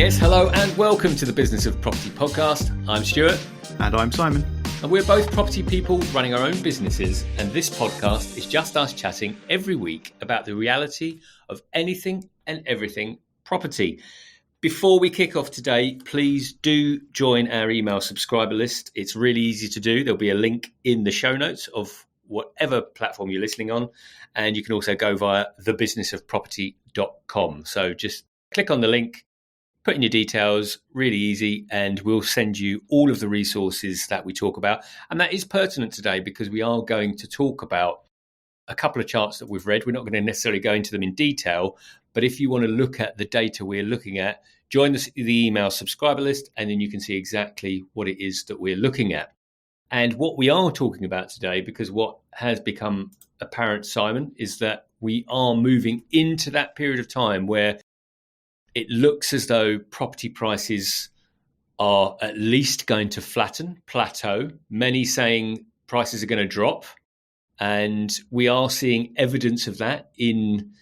Yes, hello and welcome to the Business of Property podcast. I'm Stuart. And I'm Simon. And we're both property people running our own businesses. And this podcast is just us chatting every week about the reality of anything and everything property. Before we kick off today, please do join our email subscriber list. It's really easy to do. There'll be a link in the show notes of whatever platform you're listening on. And you can also go via thebusinessofproperty.com. So just click on the link. Put in your details, really easy, and we'll send you all of the resources that we talk about. And that is pertinent today because we are going to talk about a couple of charts that we've read. We're not going to necessarily go into them in detail, but if you want to look at the data we're looking at, join the email subscriber list, and then you can see exactly what it is that we're looking at. And what we are talking about today, because what has become apparent, Simon, is that we are moving into that period of time where it looks as though property prices are at least going to plateau. Many saying prices are going to drop. And we are seeing evidence of that in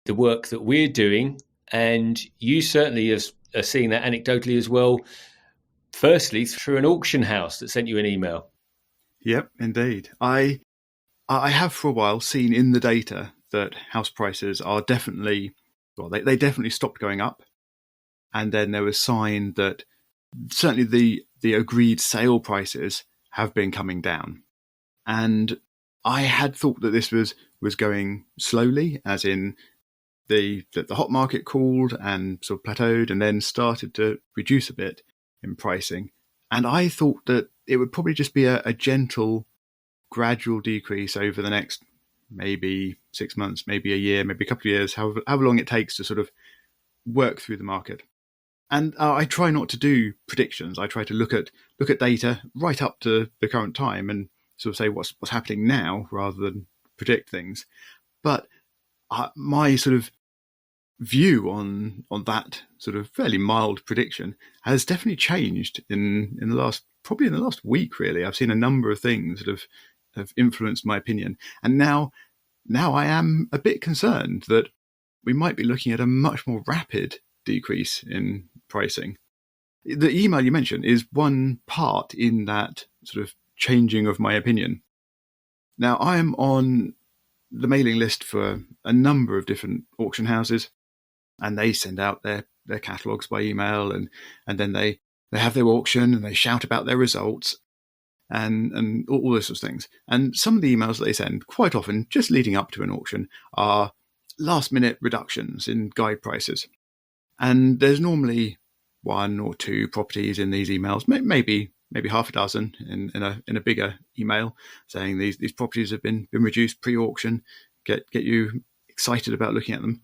the work that we're doing. And you certainly are seeing that anecdotally as well. Firstly, through an auction house that sent you an email. Yep, indeed. I have for a while seen in the data that house prices are definitely... Well, they definitely stopped going up. And then there was a sign that certainly the agreed sale prices have been coming down. And I had thought that this was going slowly, as in the hot market cooled and sort of plateaued and then started to reduce a bit in pricing. And I thought that it would probably just be a gentle, gradual decrease over the next maybe 6 months, maybe a year, maybe a couple of years, however long it takes to sort of work through the market. And I try not to do predictions. I try to look at data right up to the current time and sort of say what's happening now rather than predict things. But my sort of view on that sort of fairly mild prediction has definitely changed in the last week, really. I've seen a number of things that have influenced my opinion. And now I am a bit concerned that we might be looking at a much more rapid decrease in pricing. The email you mentioned is one part in that sort of changing of my opinion. Now, I am on the mailing list for a number of different auction houses, and they send out their catalogues by email, and then they have their auction and they shout about their results. And all those sorts of things. And some of the emails that they send, quite often, just leading up to an auction, are last-minute reductions in guide prices. And there's normally one or two properties in these emails, maybe half a dozen in a bigger email, saying these properties have been reduced pre-auction, get you excited about looking at them.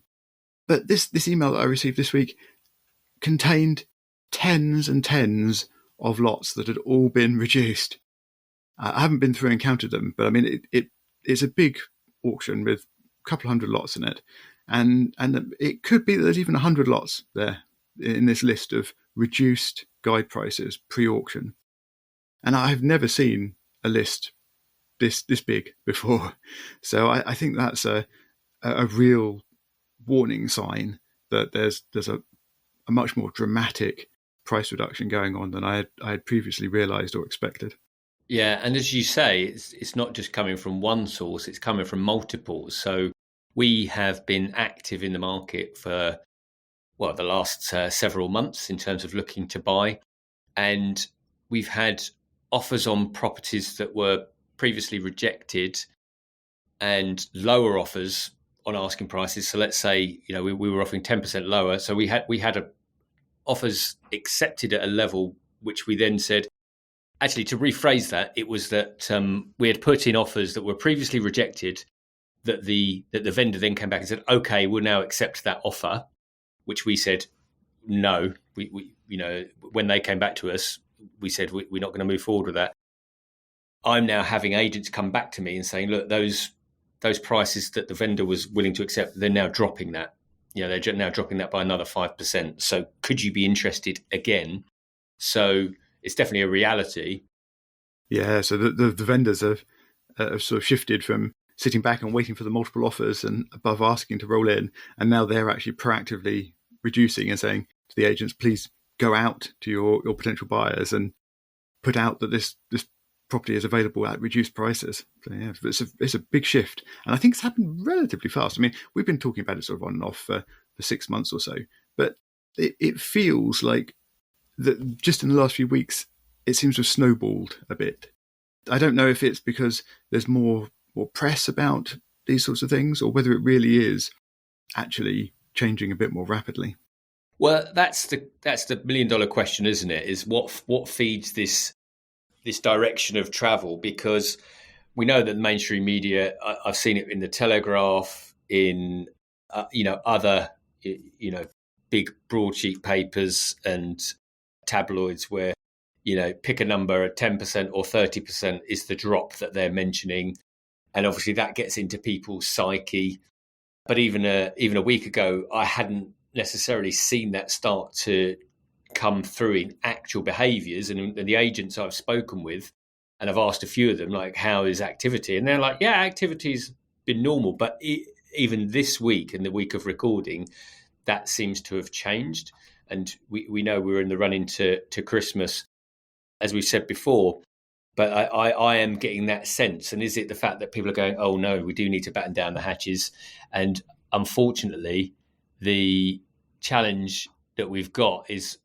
But this email that I received this week contained tens and tens of lots that had all been reduced. I haven't been through and counted them, but I mean, it's a big auction with a couple of hundred lots in it. And it could be that there's even 100 lots there in this list of reduced guide prices pre-auction. And I've never seen a list this big before. So I think that's a real warning sign that there's a much more dramatic price reduction going on than I had previously realised or expected. Yeah, and as you say, it's not just coming from one source, it's coming from multiples. So we have been active in the market for, the last several months in terms of looking to buy. And we've had offers on properties that were previously rejected and lower offers on asking prices. So let's say, we were offering 10% lower. So we had offers accepted at a level which we then said, actually, to rephrase that, it was that we had put in offers that were previously rejected, that the vendor then came back and said, "Okay, we'll now accept that offer," which we said no. We when they came back to us, we said we're not going to move forward with that. I'm now having agents come back to me and saying, "Look, those prices that the vendor was willing to accept, they're now dropping that. They're now dropping that by another 5%. So could you be interested again?" So it's definitely a reality. Yeah, so the vendors have sort of shifted from sitting back and waiting for the multiple offers and above asking to roll in, and now they're actually proactively reducing and saying, to the agents, please go out to your potential buyers and put out that this property is available at reduced prices. So yeah, it's a big shift, and I think it's happened relatively fast. I mean, we've been talking about it sort of on and off for 6 months or so, but it feels like that just in the last few weeks it seems to have snowballed a bit. I don't know if it's because there's more press about these sorts of things, or whether it really is actually changing a bit more rapidly. Well, that's the $1 million question, isn't it? Is what feeds this direction of travel? Because we know that the mainstream media, I've seen it in the Telegraph, in other big broadsheet papers and tabloids, where pick a number, 10% or 30% is the drop that they're mentioning, and obviously that gets into people's psyche. But even a week ago, I hadn't necessarily seen that start to come through in actual behaviours. And the agents I've spoken with, and I've asked a few of them, like, how is activity? And they're like, yeah, activity's been normal. But even this week, and the week of recording, that seems to have changed. And we know we're in the run into Christmas, as we said before. But I am getting that sense. And is it the fact that people are going, oh, no, we do need to batten down the hatches? And unfortunately, the challenge that we've got is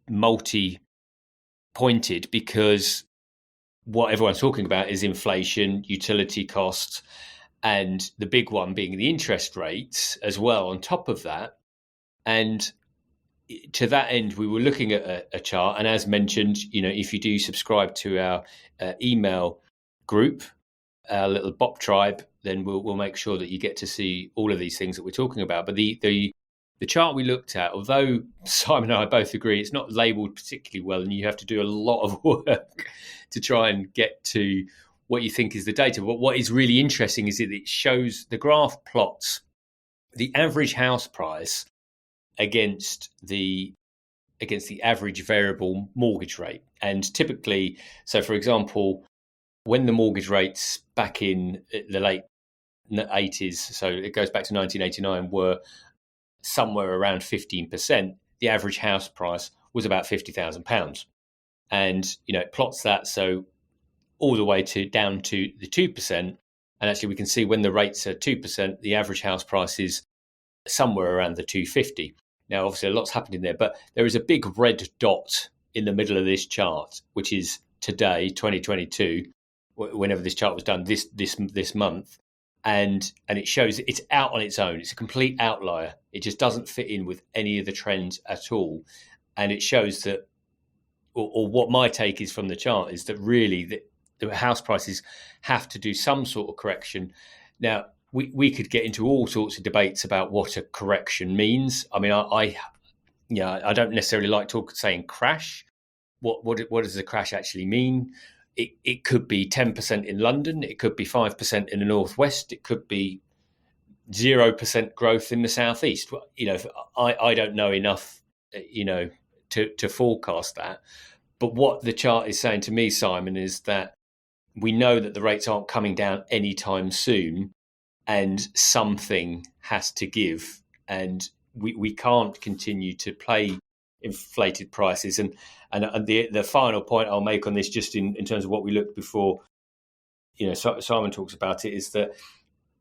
multi-pointed, because what everyone's talking about is inflation, utility costs, and the big one being the interest rates as well on top of that. And to that end, we were looking at a chart, and as mentioned, if you do subscribe to our email group, our little Bop tribe, then we'll make sure that you get to see all of these things that we're talking about. But the chart we looked at, although Simon and I both agree it's not labelled particularly well, and you have to do a lot of work to try and get to what you think is the data. But what is really interesting is that it shows, the graph plots the average house price against the average variable mortgage rate. And typically, so for example, when the mortgage rates back in the late 80s, so it goes back to 1989, were somewhere around 15%, the average house price was about £50,000. And, it plots that so all the way down to the 2%. And actually we can see when the rates are 2%, the average house price is somewhere around the 250. Now, obviously, a lot's happened in there, but there is a big red dot in the middle of this chart, which is today, 2022, whenever this chart was done, this month, and it shows it's out on its own. It's a complete outlier. It just doesn't fit in with any of the trends at all, and it shows that, or what my take is from the chart, is that really the house prices have to do some sort of correction. Now, we could get into all sorts of debates about what a correction means. I mean, I don't necessarily like saying crash. What does a crash actually mean? It could be 10% in London. It could be 5% in the northwest. It could be 0% growth in the southeast. I don't know enough, to forecast that. But what the chart is saying to me, Simon, is that we know that the rates aren't coming down anytime soon, and something has to give, and we can't continue to play inflated prices. And the final point I'll make on this, just in terms of what we looked before, Simon talks about it, is that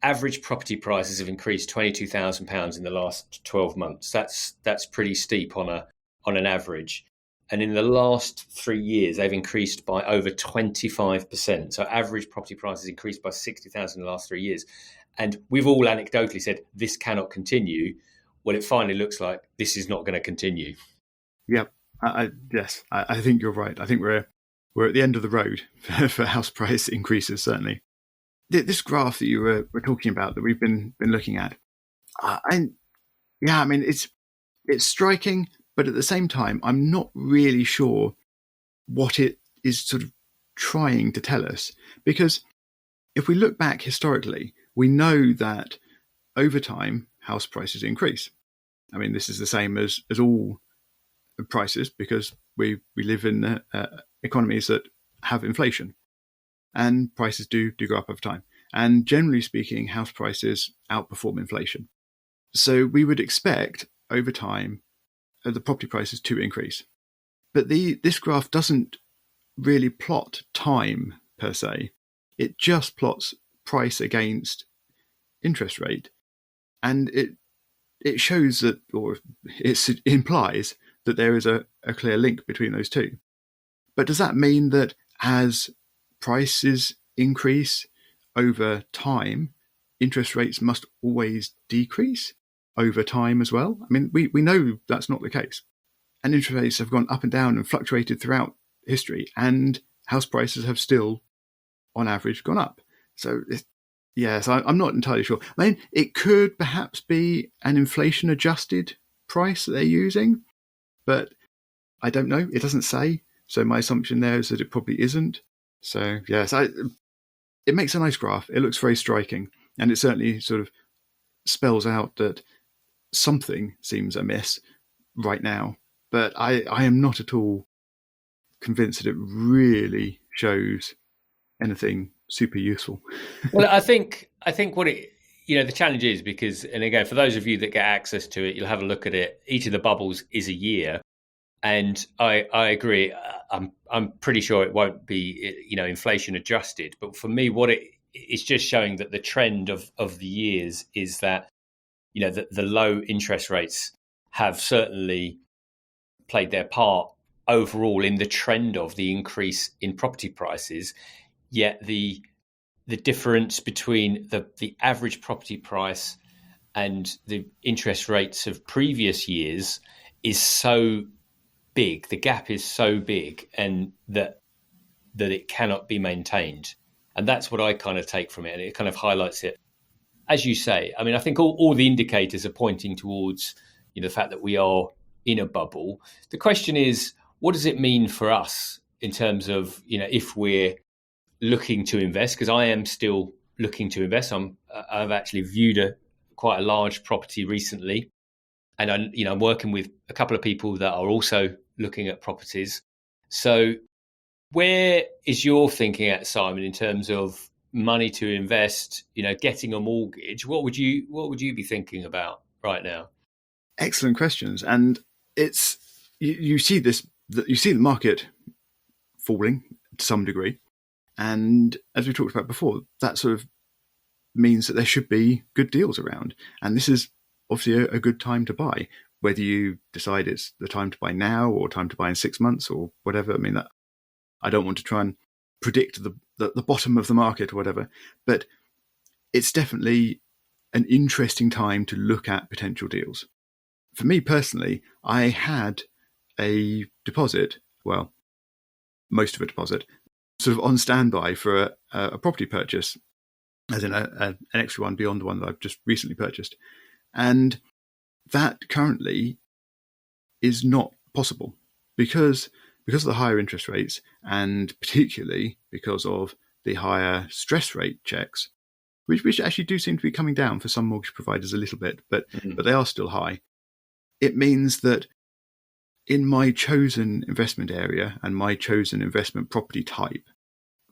average property prices have increased £22,000 in the last 12 months. That's pretty steep on an average. And in the last 3 years, they've increased by over 25%. So average property prices increased by 60,000 in the last 3 years. And we've all anecdotally said this cannot continue. Well, it finally looks like this is not going to continue. Yep. Yes, I think you're right. I think we're at the end of the road for house price increases, certainly. This graph that you were talking about, that we've been looking at, it's striking, but at the same time, I'm not really sure what it is sort of trying to tell us. Because if we look back historically, we know that over time, house prices increase. I mean, this is the same as all prices, because we live in economies that have inflation, and prices do go up over time. And generally speaking, house prices outperform inflation. So we would expect over time the property prices to increase. But this graph doesn't really plot time per se. It just plots price against interest rate. And it shows that, or it implies that there is a clear link between those two. But does that mean that as prices increase over time, interest rates must always decrease over time as well? I mean, we know that's not the case. And interest rates have gone up and down and fluctuated throughout history, and house prices have still, on average, gone up. So, yes, I'm not entirely sure. I mean, it could perhaps be an inflation-adjusted price that they're using, but I don't know. It doesn't say. So my assumption there is that it probably isn't. So, yes, it makes a nice graph. It looks very striking, and it certainly sort of spells out that something seems amiss right now. But I am not at all convinced that it really shows anything super useful. Well, I think what it, the challenge is, because, and again, for those of you that get access to it, you'll have a look at it. Each of the bubbles is a year, and I agree. I'm pretty sure it won't be inflation adjusted. But for me, what it's just showing that the trend of the years is that the low interest rates have certainly played their part overall in the trend of the increase in property prices. Yet the difference between the average property price and the interest rates of previous years is so big. The gap is so big, and that it cannot be maintained. And that's what I kind of take from it. And it kind of highlights it. As you say, I mean, I think all the indicators are pointing towards the fact that we are in a bubble. The question is, what does it mean for us in terms of, if we're looking to invest? Because I am still looking to invest. I've actually viewed quite a large property recently, and I'm working with a couple of people that are also looking at properties. So where is your thinking at, Simon, in terms of money to invest, getting a mortgage? What would you be thinking about right now? Excellent questions. And it's you see the market falling to some degree. And as we talked about before, that sort of means that there should be good deals around. And this is obviously a good time to buy, whether you decide it's the time to buy now or time to buy in 6 months or whatever. I mean, I don't want to try and predict the bottom of the market or whatever, but it's definitely an interesting time to look at potential deals. For me personally, I had a deposit, well, most of a deposit, sort of on standby for a property purchase, as in an extra one beyond the one that I've just recently purchased. And that currently is not possible because of the higher interest rates, and particularly because of the higher stress rate checks, which actually do seem to be coming down for some mortgage providers a little bit, but they are still high. It means that in my chosen investment area and my chosen investment property type,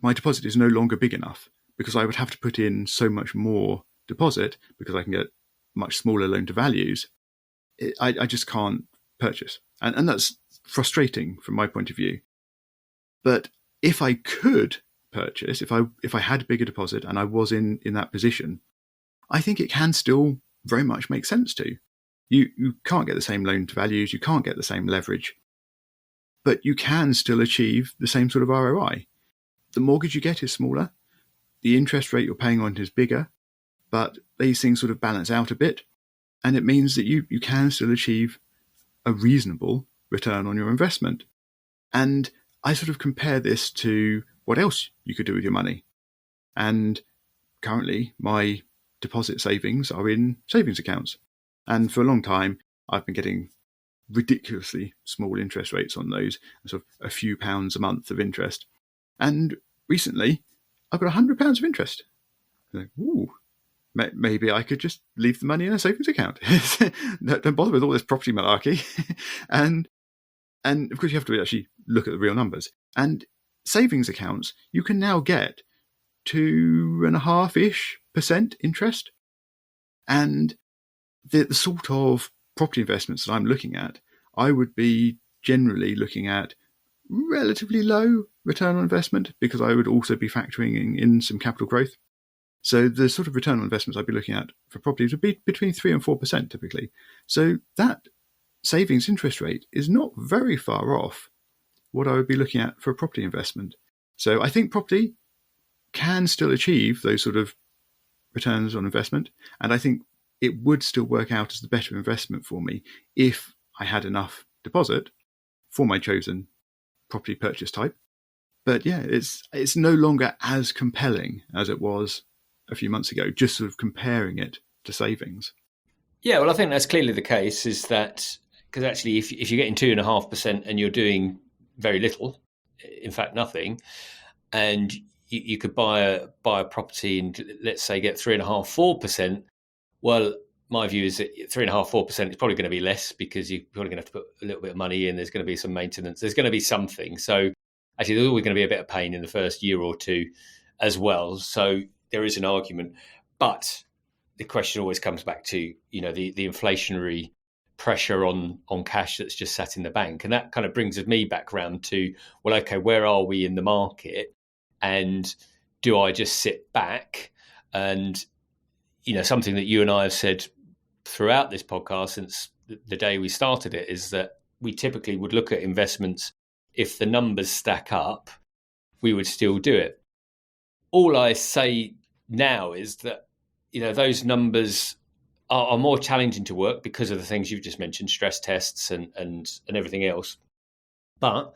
my deposit is no longer big enough, because I would have to put in so much more deposit because I can get much smaller loan to values. I just can't purchase. And that's frustrating from my point of view. But if I could purchase, if I had a bigger deposit and I was in that position, I think it can still very much make sense to. You can't get the same loan to values, you can't get the same leverage, but you can still achieve the same sort of ROI. The mortgage you get is smaller, the interest rate you're paying on it is bigger, but these things sort of balance out a bit, and it means that you can still achieve a reasonable return on your investment. And I sort of compare this to what else you could do with your money. And currently, my deposit savings are in savings accounts. And for a long time, I've been getting ridiculously small interest rates on those, sort of a few pounds a month of interest. And recently, I've got £100 of interest. Like, ooh, maybe I could just leave the money in a savings account. Don't bother with all this property malarkey. and of course, you have to actually look at the real numbers. And savings accounts, you can now get 2.5%-ish interest. And the sort of property investments that I'm looking at, I would be generally looking at relatively low return on investment because I would also be factoring in some capital growth. So the sort of return on investments I'd be looking at for properties would be between 3 and 4% typically. So that savings interest rate is not very far off what I would be looking at for a property investment. So I think property can still achieve those sort of returns on investment. And I think it would still work out as the better investment for me if I had enough deposit for my chosen property purchase type. But yeah, it's no longer as compelling as it was a few months ago, just sort of comparing it to savings. Yeah, well, I think that's clearly the case, is that because actually if you're getting 2.5% and you're doing very little, in fact, nothing, and you could buy a property and let's say get 3.5%, 4%, well, my view is that 3.5%, 4% is probably going to be less because you're probably going to have to put a little bit of money in. There's going to be some maintenance. There's going to be something. So actually, there's always going to be a bit of pain in the first year or two as well. So there is an argument. But the question always comes back to, the inflationary pressure on cash that's just sat in the bank. And that kind of brings me back around to, well, okay, where are we in the market? And do I just sit back? And, something that you and I have said throughout this podcast since the day we started it is that we typically would look at investments. If the numbers stack up, we would still do it. All I say now is that, those numbers are more challenging to work because of the things you've just mentioned, stress tests and everything else. But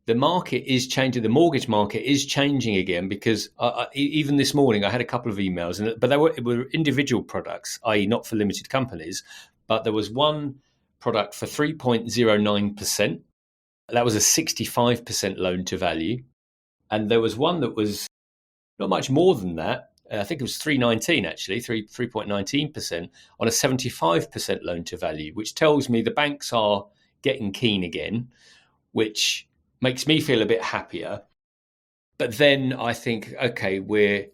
the market is changing. The mortgage market is changing again because even this morning I had a couple of emails, but they were individual products, i.e. not for limited companies. But there was one product for 3.09%. That was a 65% loan to value. And there was one that was not much more than that. I think it was 3.19 actually, 3.19% on a 75% loan to value, which tells me the banks are getting keen again, which makes me feel a bit happier. But then I think, okay, we're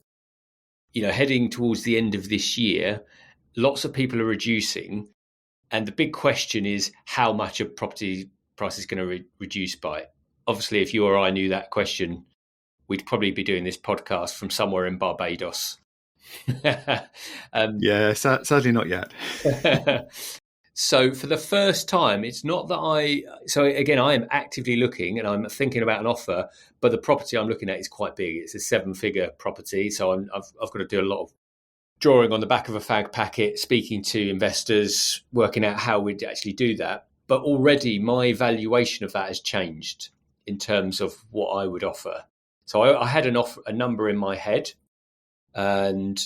heading towards the end of this year. Lots of people are reducing, and the big question is how much a property price is going to reduce by. Obviously, if you or I knew that question, we'd probably be doing this podcast from somewhere in Barbados. Yeah, sadly not yet. So for the first time, it's not that so again, I am actively looking and I'm thinking about an offer, but the property I'm looking at is quite big. It's a 7-figure property. So I've got to do a lot of drawing on the back of a fag packet, speaking to investors, working out how we'd actually do that. But already my valuation of that has changed in terms of what I would offer. So I had a number in my head, and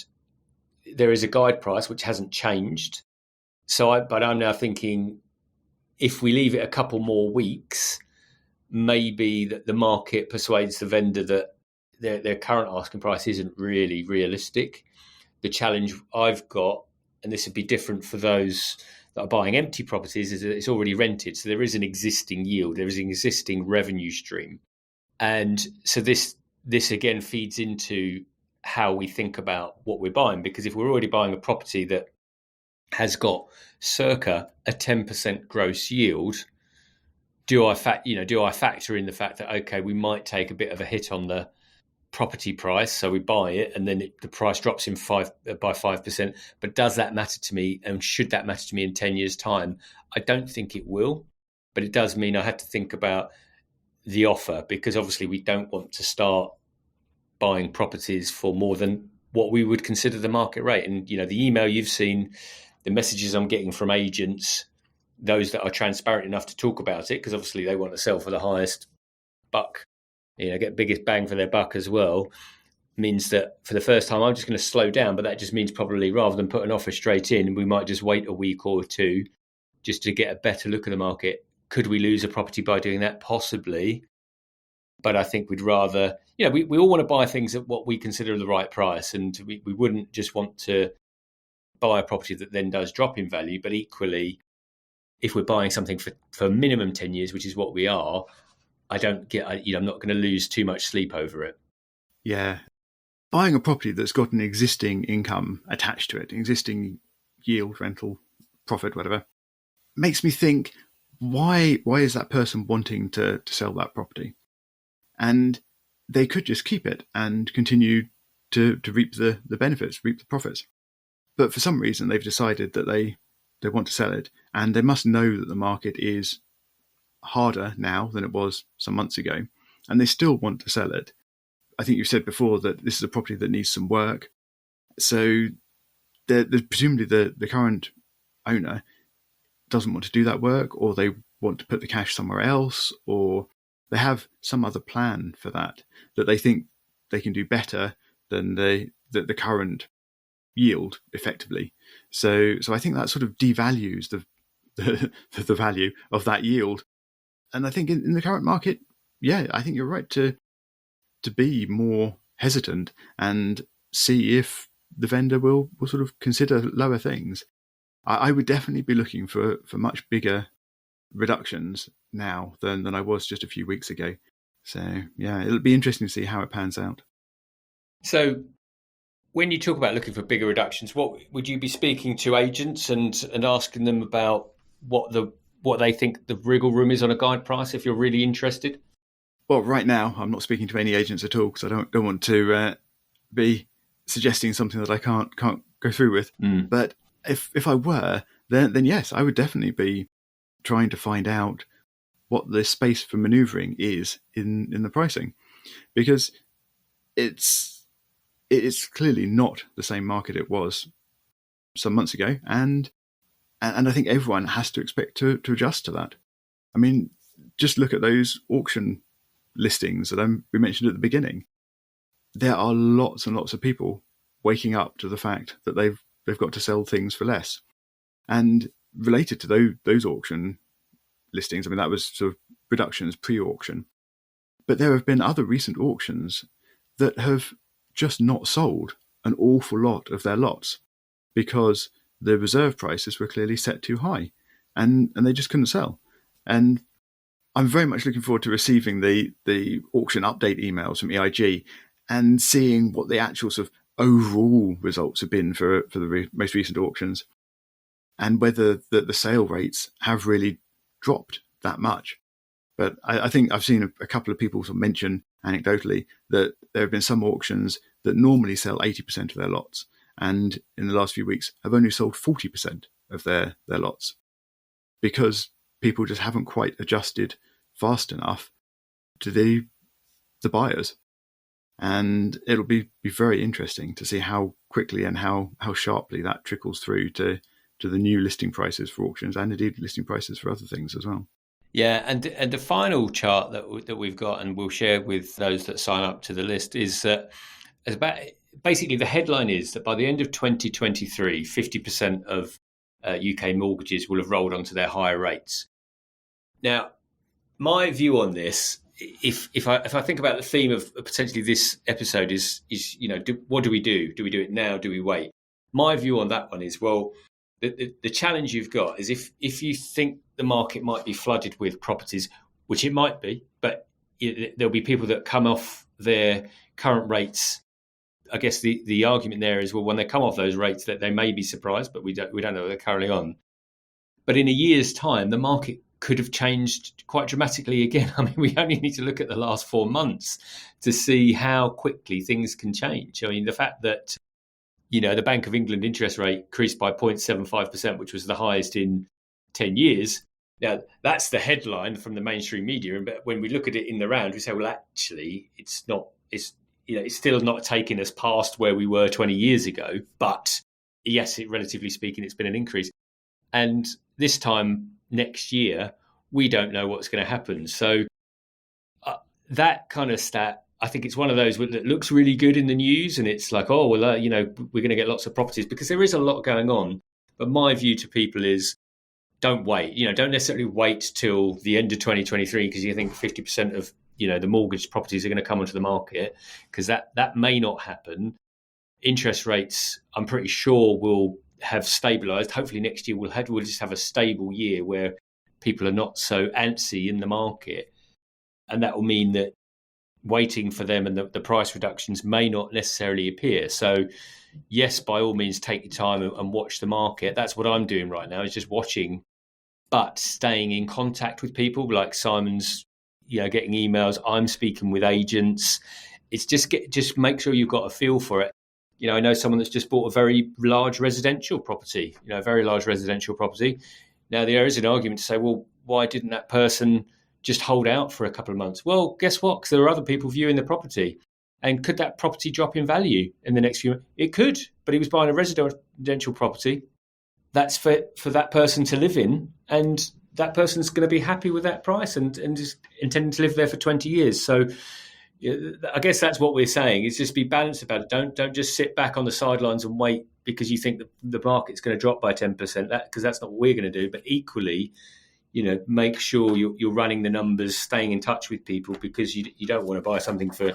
there is a guide price which hasn't changed. But I'm now thinking, if we leave it a couple more weeks, maybe that the market persuades the vendor that their current asking price isn't really realistic. The challenge I've got, and this would be different for those that are buying empty properties, is that it's already rented. So there is an existing yield, there is an existing revenue stream. And so this again feeds into how we think about what we're buying, because if we're already buying a property that has got circa a 10% gross yield, do I factor in the fact that, okay, we might take a bit of a hit on the property price, so we buy it and then the price drops by 5%, but does that matter to me, and should that matter to me in 10 years time? I don't think it will, but it does mean I had to think about the offer, because obviously we don't want to start buying properties for more than what we would consider the market rate. And the email you've seen, the messages I'm getting from agents, those that are transparent enough to talk about it, because obviously they want to sell for the highest buck, get biggest bang for their buck as well, means that for the first time I'm just going to slow down. But that just means probably rather than put an offer straight in, we might just wait a week or two just to get a better look at the market. Could we lose a property by doing that? Possibly. But I think we'd rather, we all want to buy things at what we consider the right price. And we wouldn't just want to buy a property that then does drop in value. But equally, if we're buying something for minimum 10 years, which is what we are, I'm not going to lose too much sleep over it. Yeah. Buying a property that's got an existing income attached to it, existing yield, rental, profit, whatever, makes me think, why is that person wanting to sell that property? And they could just keep it and continue to reap the benefits, reap the profits. But for some reason, they've decided that they want to sell it, and they must know that the market is harder now than it was some months ago, and they still want to sell it. I think you said before that this is a property that needs some work. So presumably the current owner doesn't want to do that work, or they want to put the cash somewhere else, or they have some other plan for that they think they can do better than the current yield effectively. So I think that sort of devalues the value of that yield. And I think in the current market, yeah, I think you're right to be more hesitant and see if the vendor will sort of consider lower things. I would definitely be looking for much bigger reductions now than I was just a few weeks ago. So yeah, it'll be interesting to see how it pans out. So when you talk about looking for bigger reductions, what would you be speaking to agents and asking them about what they think the wriggle room is on a guide price if you're really interested? Well, right now I'm not speaking to any agents at all because I don't want to be suggesting something that I can't go through with. But if I were, then yes, I would definitely be trying to find out what the space for manoeuvring is in the pricing, because it's clearly not the same market it was some months ago, and I think everyone has to expect to adjust to that. I mean, just look at those auction listings that we mentioned at the beginning. There are lots and lots of people waking up to the fact that they've got to sell things for less. And related to those auction listings, I mean, that was sort of reductions pre-auction. But there have been other recent auctions that have just not sold an awful lot of their lots because the reserve prices were clearly set too high and they just couldn't sell. And I'm very much looking forward to receiving the auction update emails from EIG and seeing what the actual sort of overall results have been for the most recent auctions, and whether the sale rates have really dropped that much. But I think I've seen a couple of people sort of mention anecdotally that there have been some auctions that normally sell 80% of their lots, and in the last few weeks have only sold 40% of their lots because people just haven't quite adjusted fast enough to the buyers. And it'll be very interesting to see how quickly and how sharply that trickles through to the new listing prices for auctions and indeed listing prices for other things as well. Yeah, and the final chart that we've got, and we'll share with those that sign up to the list, is about basically the headline is that by the end of 2023, 50% of UK mortgages will have rolled onto their higher rates. Now, my view on this, if I think about the theme of potentially this episode, is what do we do? Do we do it now? Do we wait? My view on that one is, well, the challenge you've got is if you think the market might be flooded with properties, which it might be, but there'll be people that come off their current rates. I guess the argument there is, well, when they come off those rates, that they may be surprised, but we don't know what they're currently on. But in a year's time, the market could have changed quite dramatically again. I mean, we only need to look at the last 4 months to see how quickly things can change. I mean, the fact that, the Bank of England interest rate increased by 0.75%, which was the highest in 10 years. Now, that's the headline from the mainstream media. But when we look at it in the round, we say, well, actually, it's still not taking us past where we were 20 years ago. But yes, relatively speaking, it's been an increase. And this time next year, we don't know what's going to happen. So that kind of stat, I think it's one of those that looks really good in the news. And it's like, oh, well, we're going to get lots of properties because there is a lot going on. But my view to people is don't wait. Don't necessarily wait till the end of 2023 because you think 50% of, the mortgage properties are going to come onto the market, because that may not happen. Interest rates, I'm pretty sure, will have stabilized. Hopefully next year we'll just have a stable year where people are not so antsy in the market. And that will mean that waiting for them and the price reductions may not necessarily appear. So yes, by all means, take your time and watch the market. That's what I'm doing right now, is just watching but staying in contact with people like Simon's, getting emails. I'm speaking with agents. It's just make sure you've got a feel for it. I know someone that's just bought a very large residential property. Now there is an argument to say, well, why didn't that person just hold out for a couple of months? Well, guess what? Because there are other people viewing the property. And could that property drop in value in the next few months? It could, but he was buying a residential property that's for that person to live in, and that person's going to be happy with that price and is intending to live there for 20 years. So I guess that's what we're saying, is just be balanced about it. Don't just sit back on the sidelines and wait because you think the market's going to drop by 10%, because that's not what we're going to do. But equally, make sure you're running the numbers, staying in touch with people, because you don't want to buy something for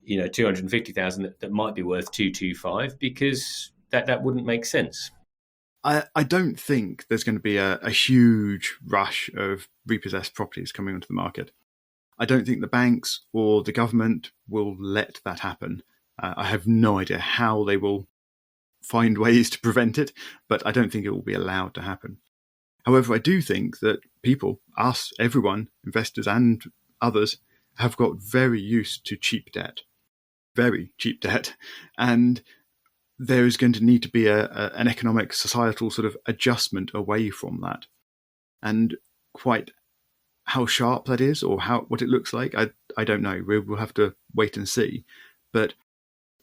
250,000 that might be worth 225, because that wouldn't make sense. I don't think there's going to be a huge rush of repossessed properties coming onto the market. I don't think the banks or the government will let that happen. I have no idea how they will find ways to prevent it, but I don't think it will be allowed to happen. However, I do think that people, us, everyone, investors and others, have got very used to cheap debt, and there is going to need to be an economic, societal sort of adjustment away from that. And quite how sharp that is, or what it looks like, I don't know. We'll have to wait and see. But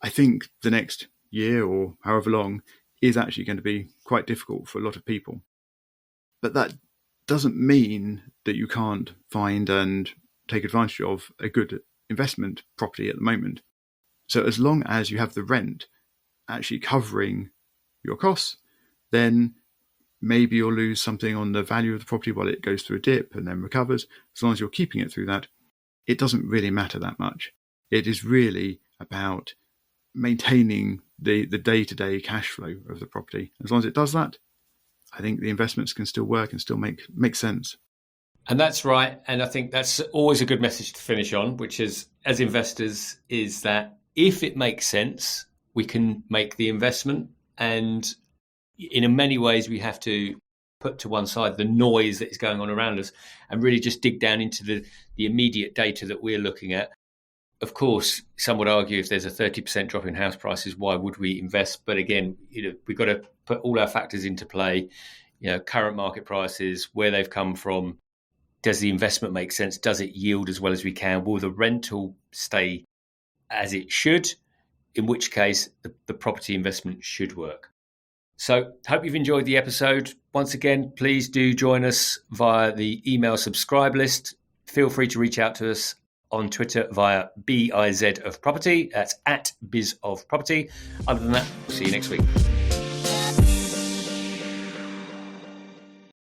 I think the next year or however long is actually going to be quite difficult for a lot of people. But that doesn't mean that you can't find and take advantage of a good investment property at the moment. So as long as you have the rent actually covering your costs, then maybe you'll lose something on the value of the property while it goes through a dip and then recovers. As long as you're keeping it through that, it doesn't really matter that much. It is really about maintaining the day-to-day cash flow of the property. As long as it does that, I think the investments can still work and still make sense. And that's right. And I think that's always a good message to finish on, which is, as investors, is that if it makes sense, we can make the investment. And in many ways, we have to put to one side the noise that is going on around us and really just dig down into the immediate data that we're looking at. Of course, some would argue if there's a 30% drop in house prices, why would we invest? But again, we've got to put all our factors into play. Current market prices, where they've come from. Does the investment make sense? Does it yield as well as we can? Will the rental stay as it should? In which case, the property investment should work. So, hope you've enjoyed the episode. Once again, please do join us via the email subscribe list. Feel free to reach out to us on Twitter via BIZ of Property. That's @BizOfProperty. Other than that, we'll see you next week.